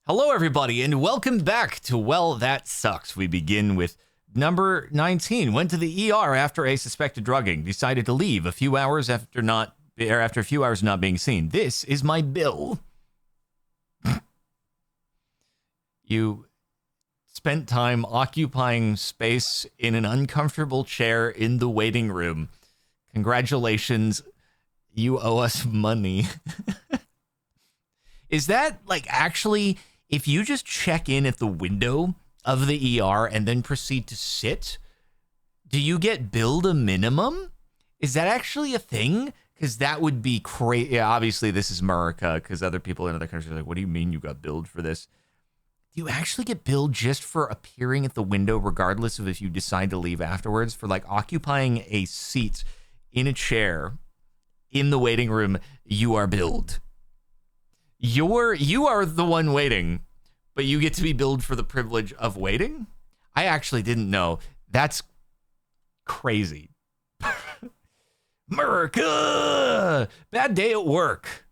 Hello, everybody, and welcome back to Well, That Sucks. We begin with number 19. Went to the ER after a suspected drugging. Decided to leave a few hours after a few hours not being seen. This is my bill. You spent time occupying space in an uncomfortable chair in the waiting room. Congratulations. You owe us money. Is that like actually, if you just check in at the window of the ER and then proceed to sit, do you get billed a minimum? Is that actually a thing? Because that would be crazy. Yeah, obviously this is America, because other people in other countries are like, what do you mean you got billed for this? Do you actually get billed just for appearing at the window, regardless of if you decide to leave afterwards, for like occupying a seat in a chair in the waiting room? You are billed. You are the one waiting, but you get to be billed for the privilege of waiting? I actually didn't know. That's crazy. America! Bad day at work.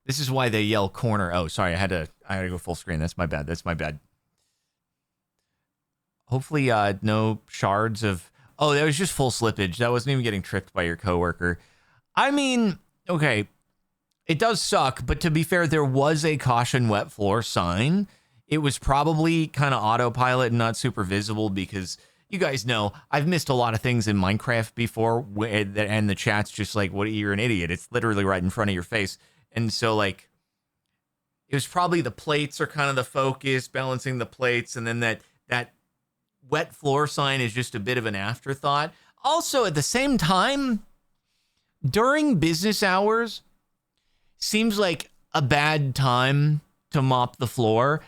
This is why they yell corner. Oh, sorry, I had to go full screen. That's my bad. Hopefully no shards of... Oh, that was just full slippage. That wasn't even getting tripped by your coworker. I mean, okay, it does suck, but to be fair, there was a caution wet floor sign. It was probably kind of autopilot and not super visible because you guys know I've missed a lot of things in Minecraft before, and the chat's just like, "What? You're an idiot." It's literally right in front of your face, and so like, it was probably the plates are kind of the focus, balancing the plates, and then that wet floor sign is just a bit of an afterthought. Also, at the same time, during business hours, seems like a bad time to mop the floor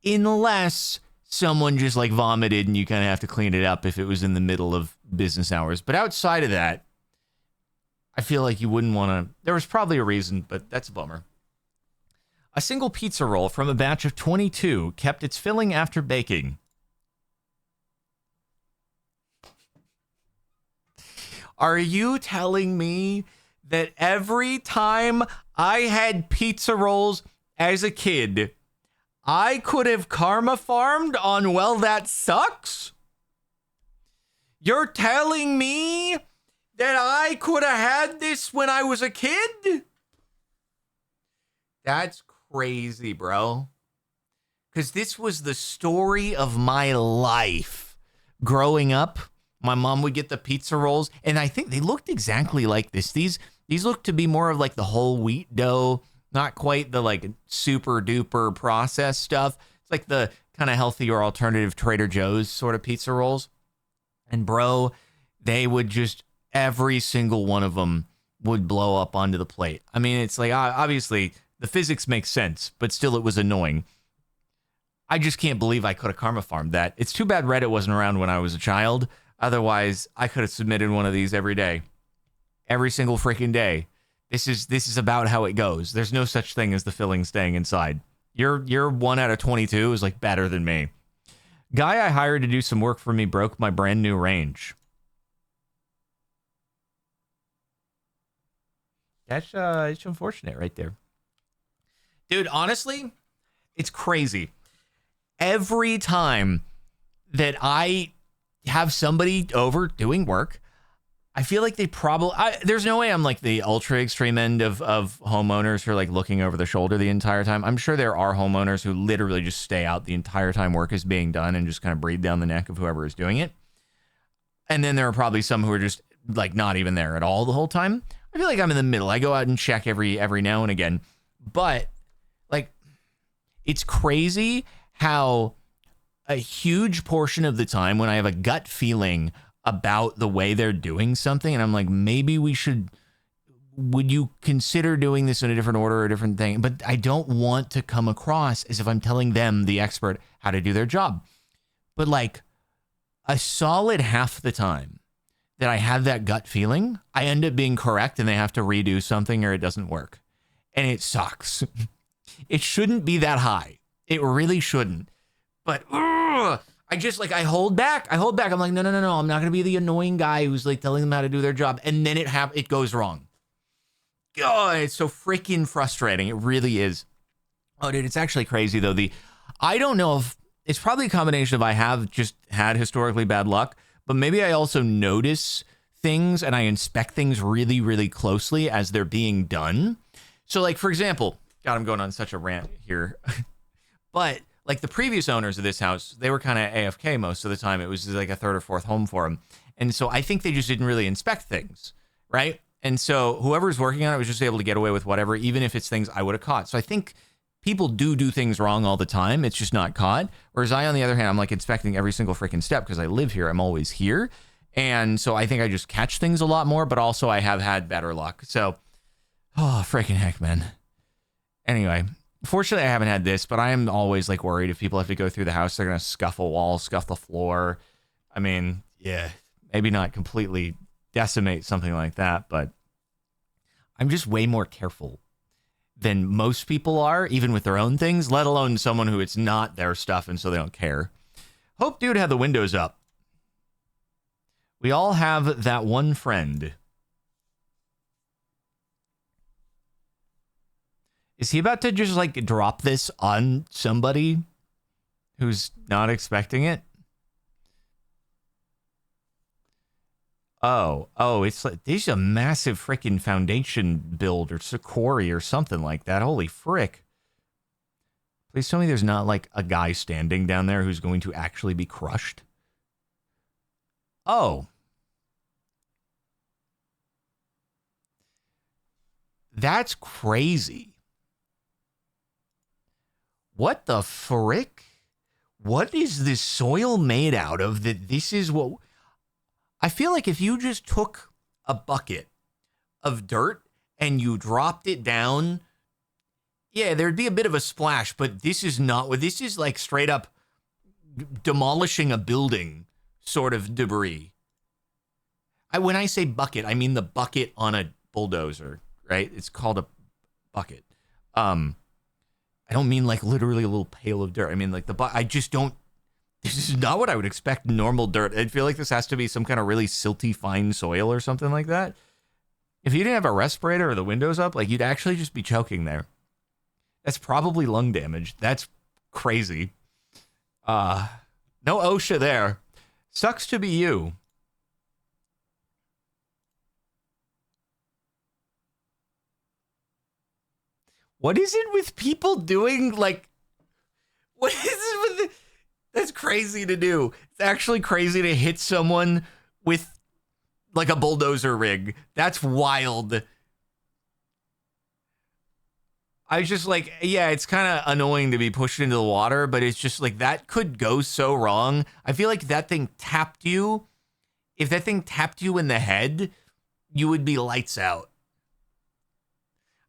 unless someone just like vomited and you kind of have to clean it up if it was in the middle of business hours. But outside of that, I feel like you wouldn't want to. There was probably a reason, but that's a bummer. A single pizza roll from a batch of 22 kept its filling after baking. Are you telling me that every time I had pizza rolls as a kid, I could have karma farmed on Well, That Sucks? You're telling me that I could have had this when I was a kid? That's crazy, bro. Because this was the story of my life growing up. My mom would get the pizza rolls, and I think they looked exactly like this. These look to be more of like the whole wheat dough, not quite the like super duper processed stuff. It's like the kind of healthier alternative Trader Joe's sort of pizza rolls. And bro, they would just, every single one of them would blow up onto the plate. I mean, it's like, obviously the physics make sense, but still it was annoying. I just can't believe I could have karma farmed that. It's too bad Reddit wasn't around when I was a child. Otherwise, I could have submitted one of these every day. Every single freaking day. This is about how it goes. There's no such thing as the filling staying inside. Your 1 out of 22 is like better than me. Guy I hired to do some work for me broke my brand new range. That's it's unfortunate right there. Dude, honestly, it's crazy. Every time that I have somebody over doing work, I feel like they probably... there's no way I'm like the ultra extreme end of homeowners who are like looking over the shoulder the entire time. I'm sure there are homeowners who literally just stay out the entire time work is being done and just kind of breathe down the neck of whoever is doing it. And then there are probably some who are just like not even there at all the whole time. I feel like I'm in the middle. I go out and check every now and again. But like, it's crazy how a huge portion of the time when I have a gut feeling about the way they're doing something, and I'm like, maybe would you consider doing this in a different order or a different thing? But I don't want to come across as if I'm telling them, the expert, how to do their job. But like a solid half the time that I have that gut feeling, I end up being correct and they have to redo something or it doesn't work. And it sucks. It shouldn't be that high. It really shouldn't. But I hold back. I'm like, no. I'm not going to be the annoying guy who's like telling them how to do their job. And then it goes wrong. God, it's so freaking frustrating. It really is. Oh, dude, it's actually crazy though. I don't know if it's probably a combination of I have just had historically bad luck, but maybe I also notice things and I inspect things really, really closely as they're being done. So like, for example, God, I'm going on such a rant here, but like the previous owners of this house, they were kind of AFK most of the time. It was like a third or fourth home for them. And so I think they just didn't really inspect things, right? And so whoever's working on it was just able to get away with whatever, even if it's things I would have caught. So I think people do things wrong all the time. It's just not caught. Whereas I, on the other hand, I'm like inspecting every single freaking step because I live here. I'm always here. And so I think I just catch things a lot more, but also I have had better luck. So, oh, freaking heck, man. Anyway, fortunately I haven't had this, but I am always like worried if people have to go through the house, they're going to scuff a wall, scuff the floor. I mean, yeah, maybe not completely decimate something like that, but I'm just way more careful than most people are, even with their own things, let alone someone who it's not their stuff and so they don't care. Hope dude had the windows up. We all have that one friend. Is he about to just like drop this on somebody who's not expecting it? Oh, it's like there's a massive freaking foundation build or quarry or something like that. Holy frick. Please tell me there's not like a guy standing down there who's going to actually be crushed. Oh. That's crazy. What the frick? What is this soil made out of that this is what... I feel like if you just took a bucket of dirt and you dropped it down, yeah, there'd be a bit of a splash, but this is not what this is, like straight up demolishing a building sort of debris. When I say bucket, I mean the bucket on a bulldozer, right? It's called a bucket. I don't mean like literally a little pail of dirt. I mean like I just don't. This is not what I would expect normal dirt. I feel like this has to be some kind of really silty, fine soil or something like that. If you didn't have a respirator or the windows up, like you'd actually just be choking there. That's probably lung damage. That's crazy. No OSHA there. Sucks to be you. What is it with people doing like... What is it with... That's crazy to do. It's actually crazy to hit someone with like a bulldozer rig. That's wild. I was just like, yeah, it's kind of annoying to be pushed into the water, but it's just like that could go so wrong. I feel like that thing tapped you. If that thing tapped you in the head, you would be lights out.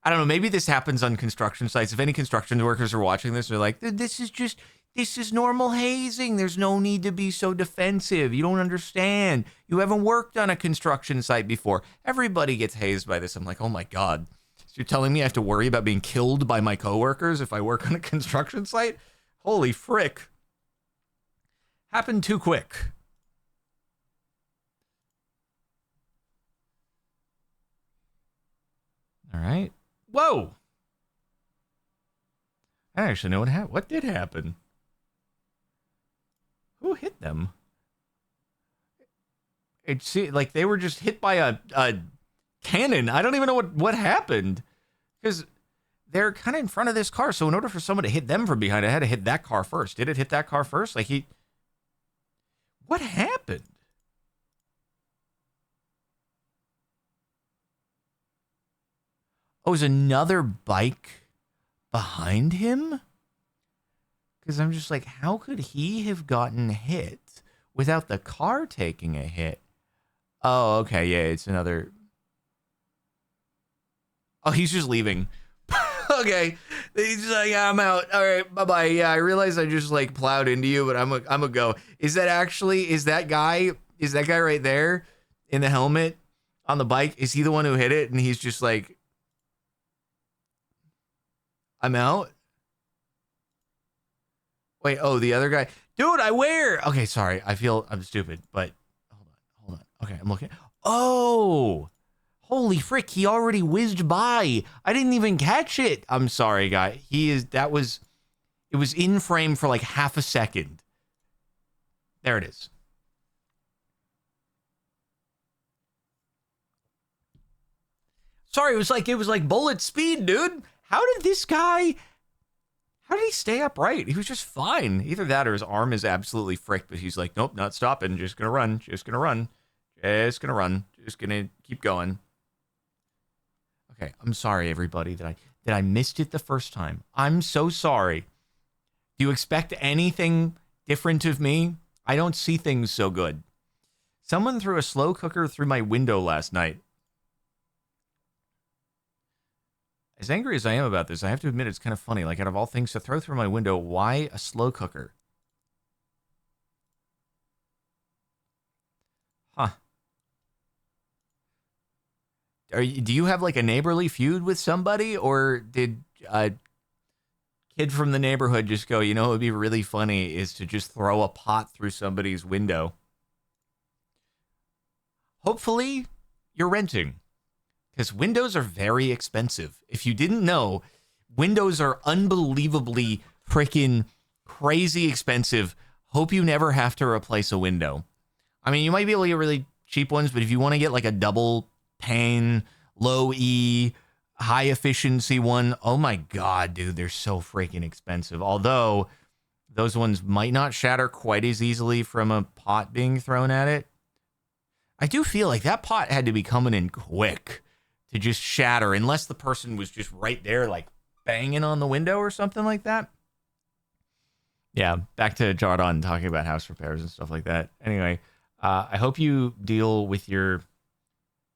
I don't know. Maybe this happens on construction sites. If any construction workers are watching this, they're like, this is normal hazing. There's no need to be so defensive. You don't understand. You haven't worked on a construction site before. Everybody gets hazed by this. I'm like, oh my God. So you're telling me I have to worry about being killed by my coworkers if I work on a construction site? Holy frick. Happened too quick. All right. Whoa. I don't actually know what happened. What did happen? Who hit them? It's like they were just hit by a cannon. I don't even know what happened. Because they're kind of in front of this car. So in order for someone to hit them from behind, I had to hit that car first. Did it hit that car first? Like what happened? Oh, is another bike behind him? Because I'm just like, how could he have gotten hit without the car taking a hit? Oh, okay. Yeah, it's another. Oh, he's just leaving. Okay. He's just like, yeah, I'm out. All right. Bye-bye. Yeah, I realize I just like plowed into you, but I'm a go. Is that guy right there in the helmet on the bike? Is he the one who hit it? And he's just like, I'm out. Wait, oh, the other guy. Dude, okay, sorry. I'm stupid, but hold on. Okay, I'm looking. Oh, Holy frick, he already whizzed by. I didn't even catch it. I'm sorry, guy. It was in frame for like half a second. There it is. Sorry, it was like bullet speed, dude. How did he stay upright? He was just fine. Either that or his arm is absolutely fricked, but he's like, nope, not stopping. Just gonna run. Just gonna keep going. Okay, I'm sorry, everybody, that I missed it the first time. I'm so sorry. Do you expect anything different of me? I don't see things so good. Someone threw a slow cooker through my window last night. As angry as I am about this, I have to admit it's kind of funny. Like, out of all things to throw through my window, why a slow cooker? Huh. Do you have, like, a neighborly feud with somebody? Or did a kid from the neighborhood just go, you know what would be really funny is to just throw a pot through somebody's window? Hopefully, you're renting. Because windows are very expensive. If you didn't know, windows are unbelievably freaking crazy expensive. Hope you never have to replace a window. I mean, you might be able to get really cheap ones, but if you want to get like a double pane, low E, high efficiency one, oh my God, dude, they're so freaking expensive. Although those ones might not shatter quite as easily from a pot being thrown at it. I do feel like that pot had to be coming in quick to just shatter, unless the person was just right there, like banging on the window or something like that. Yeah, back to Jordan talking about house repairs and stuff like that. Anyway, I hope you deal with your...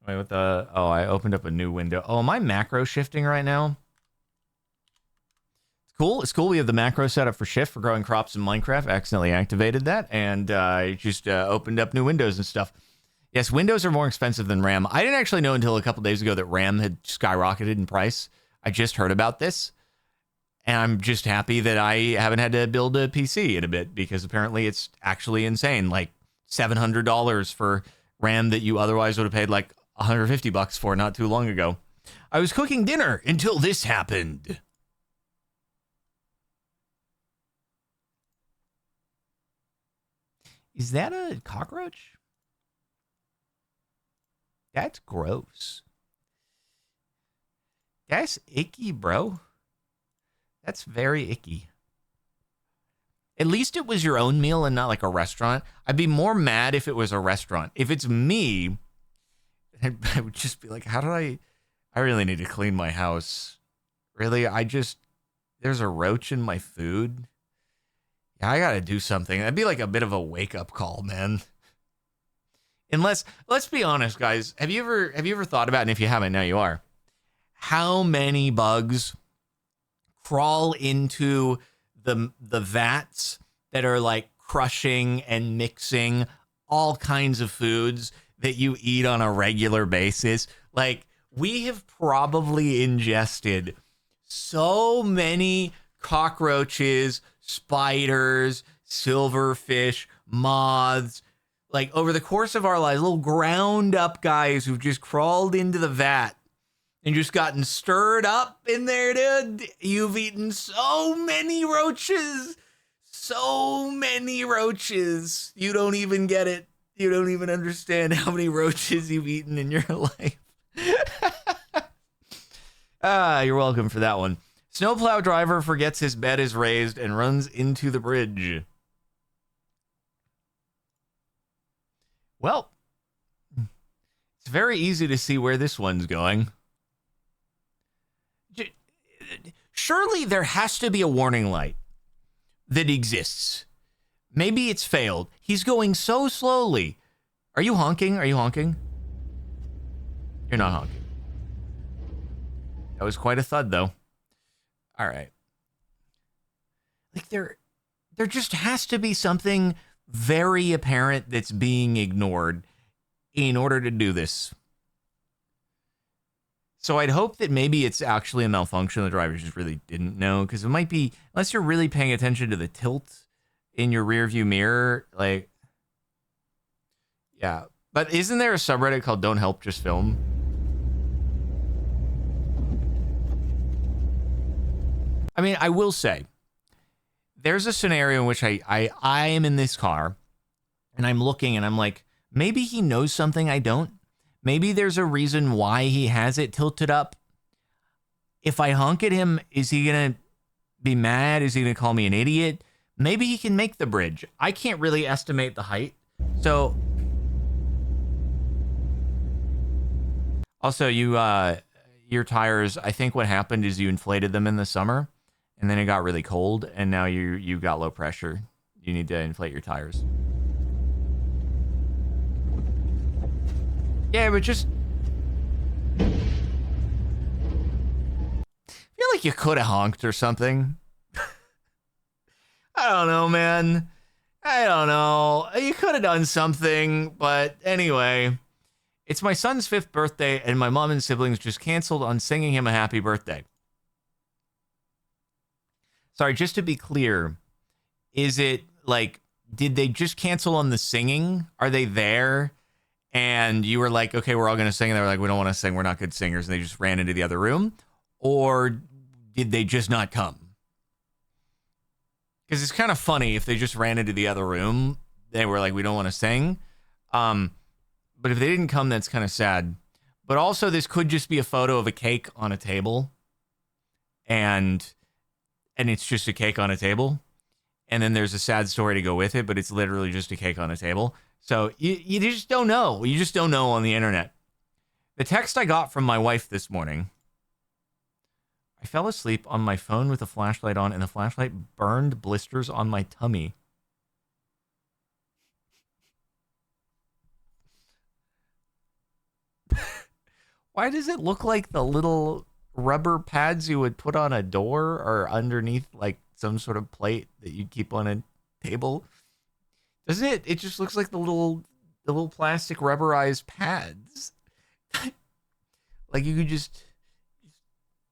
Wait, what the... Oh, I opened up a new window. Oh, am I macro shifting right now? It's cool. It's cool. We have the macro set up for shift for growing crops in Minecraft. I accidentally activated that, and I just opened up new windows and stuff. Yes, Windows are more expensive than RAM. I didn't actually know until a couple days ago that RAM had skyrocketed in price. I just heard about this, and I'm just happy that I haven't had to build a PC in a bit, because apparently it's actually insane. Like $700 for RAM that you otherwise would have paid like $150 for not too long ago. I was cooking dinner until this happened. Is that a cockroach? That's gross. That's icky, bro. That's very icky. At least it was your own meal and not like a restaurant. I'd be more mad if it was a restaurant. If it's me, I would just be like, how do I really need to clean my house. Really? There's a roach in my food. Yeah, I gotta do something. That'd be like a bit of a wake-up call, man. Unless, let's be honest, guys. Have you ever thought about, and if you haven't, now you are, how many bugs crawl into the vats that are like crushing and mixing all kinds of foods that you eat on a regular basis? Like, we have probably ingested so many cockroaches, spiders, silverfish, moths, like over the course of our lives, little ground up guys who've just crawled into the vat and just gotten stirred up in there, dude. You've eaten so many roaches. So many roaches. You don't even get it. You don't even understand how many roaches you've eaten in your life. You're welcome for that one. Snowplow driver forgets his bed is raised and runs into the bridge. Well, it's very easy to see where this one's going. Surely there has to be a warning light that exists. Maybe it's failed. He's going so slowly. Are you honking? Are you honking? You're not honking. That was quite a thud, though. All right. Like, there just has to be something very apparent that's being ignored in order to do this. So I'd hope that maybe it's actually a malfunction. The driver just really didn't know, because it might be, unless you're really paying attention to the tilt in your rear view mirror, like, yeah. But isn't there a subreddit called Don't Help, Just Film? I mean, I will say, there's a scenario in which I am in this car, and I'm looking, and I'm like, maybe he knows something I don't. Maybe there's a reason why he has it tilted up. If I honk at him, is he going to be mad? Is he going to call me an idiot? Maybe he can make the bridge. I can't really estimate the height. So, also, your tires, I think what happened is you inflated them in the summer, and then it got really cold, and now you got low pressure. You need to inflate your tires. Yeah, but just... I feel like you could have honked or something. I don't know, man. I don't know. You could have done something, but anyway. It's my son's 5th birthday, and my mom and siblings just canceled on singing him a happy birthday. Sorry, just to be clear, is it like, did they just cancel on the singing? Are they there? And you were like, okay, we're all going to sing. And they were like, we don't want to sing. We're not good singers. And they just ran into the other room. Or did they just not come? Because it's kind of funny if they just ran into the other room. They were like, we don't want to sing. But if they didn't come, that's kind of sad. But also, this could just be a photo of a cake on a table. And it's just a cake on a table. And then there's a sad story to go with it, but it's literally just a cake on a table. So you just don't know. You just don't know on the internet. The text I got from my wife this morning. I fell asleep on my phone with the flashlight on, and the flashlight burned blisters on my tummy. Why does it look like the little rubber pads you would put on a door or underneath like some sort of plate that you'd keep on a table? Doesn't it? It just looks like the little plastic rubberized pads. Like you could just,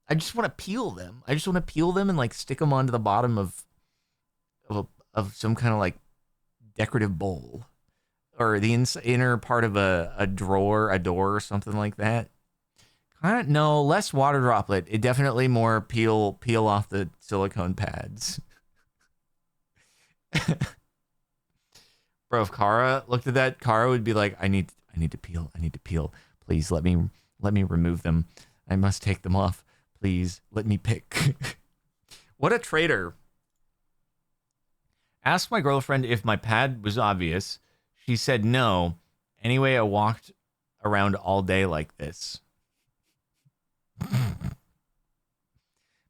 I just want to peel them. I just want to peel them and like stick them onto the bottom of some kind of like decorative bowl, or the inner part of a door or something like that. No, less water droplet. It definitely more peel off the silicone pads. Bro, if Kara looked at that, Kara would be like, I need to peel. Please let me remove them. I must take them off. Please let me pick. What a traitor. Asked my girlfriend if my pad was obvious. She said no. Anyway, I walked around all day like this.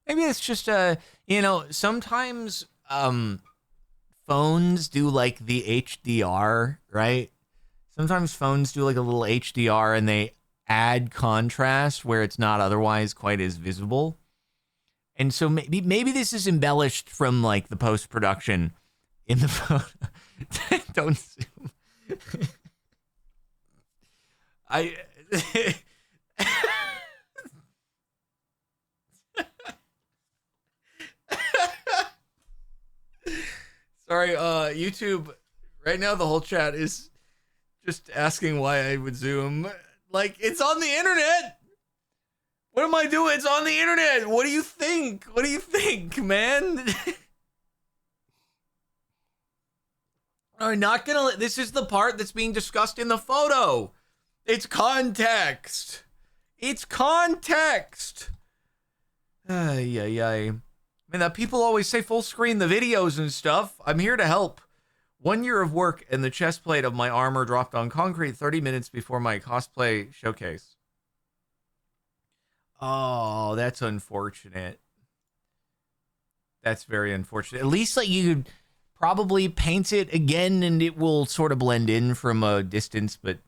Maybe it's just sometimes phones do like the HDR, right? Sometimes phones do like a little HDR and they add contrast where it's not otherwise quite as visible. And so maybe this is embellished from like the post-production in the phone. Don't zoom. Sorry, YouTube, right now the whole chat is just asking why I would zoom. Like, it's on the internet! What am I doing? It's on the internet! What do you think? What do you think, man? I'm not gonna... This is the part that's being discussed in the photo. It's context. It's context. Ay. I mean, that people always say full screen the videos and stuff. I'm here to help. 1 year of work and the chest plate of my armor dropped on concrete 30 minutes before my cosplay showcase. Oh, that's unfortunate. That's very unfortunate. At least like you could probably paint it again and it will sort of blend in from a distance, but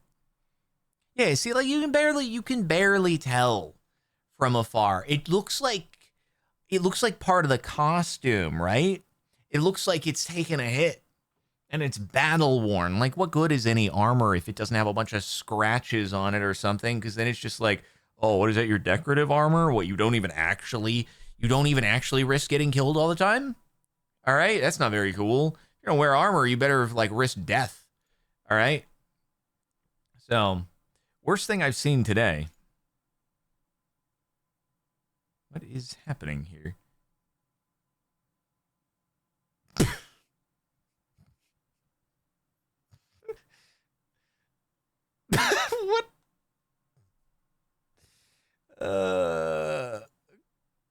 yeah, see, like you can barely tell from afar. It looks like part of the costume, right? It looks like it's taken a hit and it's battle worn. Like, what good is any armor if it doesn't have a bunch of scratches on it or something? Because then it's just like, oh, what is that? Your decorative armor? What, you don't even actually risk getting killed all the time? All right, that's not very cool. If you're gonna wear armor, you better like risk death. All right. So, worst thing I've seen today. What is happening here?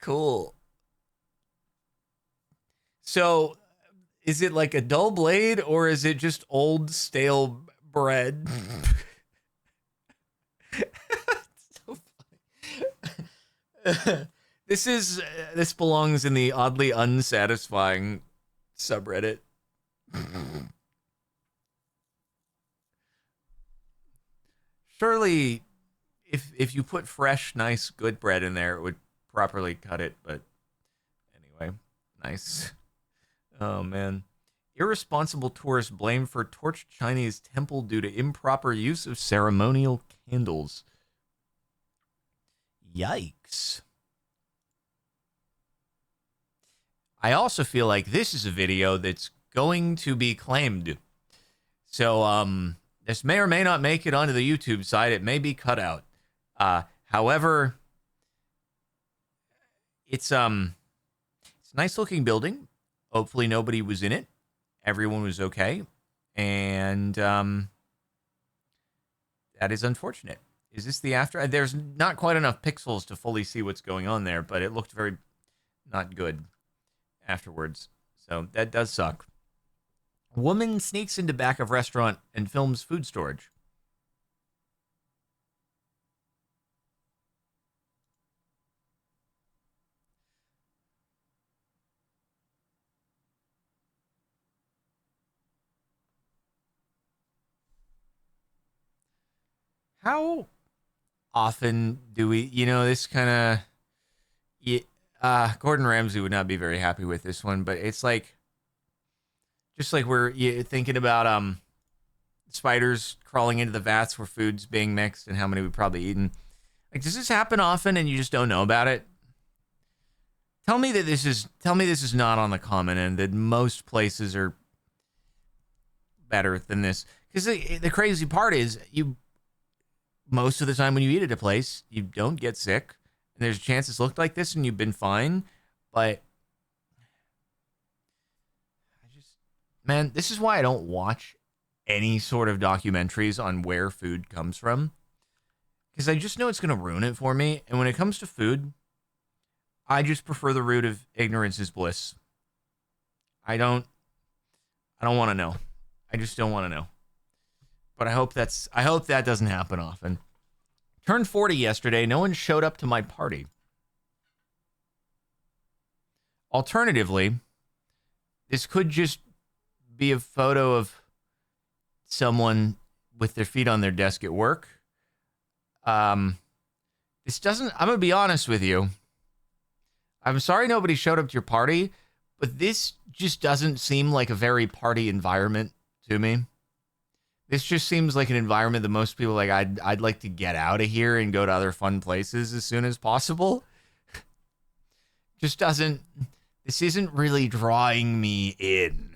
cool. So, is it like a dull blade or is it just old stale bread? So funny. This belongs in the oddly unsatisfying subreddit. Surely, if you put fresh, nice, good bread in there, it would properly cut it. But anyway, nice. Oh man. Irresponsible tourists blamed for torched Chinese temple due to improper use of ceremonial candles. Yikes. I also feel like this is a video that's going to be claimed. So, this may or may not make it onto the YouTube side. It may be cut out. However, it's a nice looking building. Hopefully nobody was in it. Everyone was okay. And that is unfortunate. Is this the after? There's not quite enough pixels to fully see what's going on there, but it looked very not good afterwards. So that does suck. Woman sneaks into back of restaurant and films food storage. How often do we, this kind of, Gordon Ramsay would not be very happy with this one, but it's like, just like we're thinking about spiders crawling into the vats where food's being mixed and how many we've probably eaten. Like, does this happen often and you just don't know about it? Tell me this is not on the common end, that most places are better than this. Because the crazy part is, most of the time when you eat at a place, you don't get sick. And there's a chance it's looked like this and you've been fine. But man, this is why I don't watch any sort of documentaries on where food comes from. Because I just know it's going to ruin it for me. And when it comes to food, I just prefer the root of ignorance is bliss. I don't want to know. I just don't want to know. But I hope that doesn't happen often. Turned 40 yesterday. No one showed up to my party. Alternatively, this could just be a photo of someone with their feet on their desk at work. This doesn't, I'm going to be honest with you. I'm sorry nobody showed up to your party, but this just doesn't seem like a very party environment to me. This just seems like an environment that most people like, I'd like to get out of here and go to other fun places as soon as possible. Just doesn't, this isn't really drawing me in.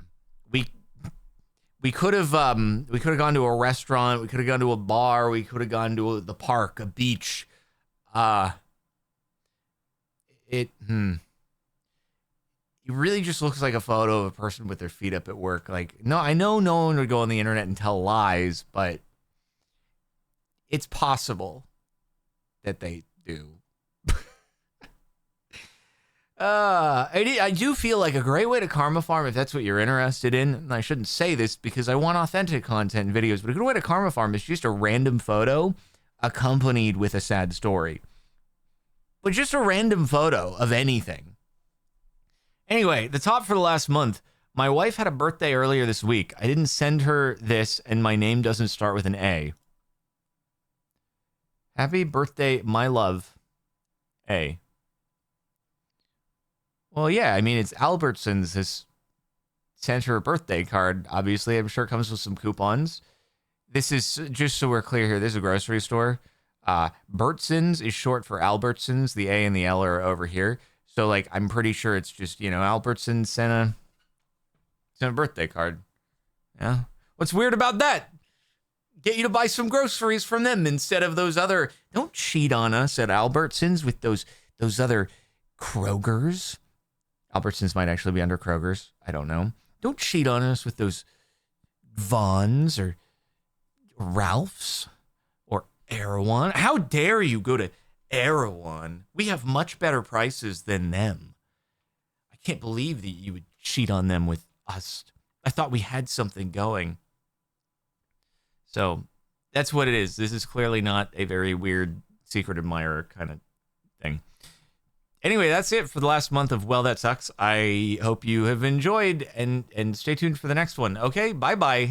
We could have gone to a restaurant, we could have gone to a bar, we could have gone to the park, a beach. It really just looks like a photo of a person with their feet up at work. Like, no, I know no one would go on the internet and tell lies, but it's possible that they do. I do feel like a great way to karma farm, if that's what you're interested in, and I shouldn't say this because I want authentic content and videos, but a good way to karma farm is just a random photo accompanied with a sad story. But just a random photo of anything. Anyway, the top for the last month. My wife had a birthday earlier this week. I didn't send her this, and my name doesn't start with an A. Happy birthday, my love. A. Well, yeah, I mean, it's Albertsons. This sent her a birthday card, obviously. I'm sure it comes with some coupons. This is, just so we're clear here, this is a grocery store. Bertsons is short for Albertsons. The A and the L are over here. So, like, I'm pretty sure it's just, Albertsons sent a birthday card. Yeah. What's weird about that? Get you to buy some groceries from them instead of those other... Don't cheat on us at Albertsons with those other Krogers. Albertsons might actually be under Kroger's. I don't know. Don't cheat on us with those Vons or Ralph's or Erewhon. How dare you go to Erewhon. We have much better prices than them. I can't believe that you would cheat on them with us. I thought we had something going. So that's what it is. This is clearly not a very weird secret admirer kind of thing. Anyway, that's it for the last month of Well, That Sucks. I hope you have enjoyed, and stay tuned for the next one. Okay, bye-bye.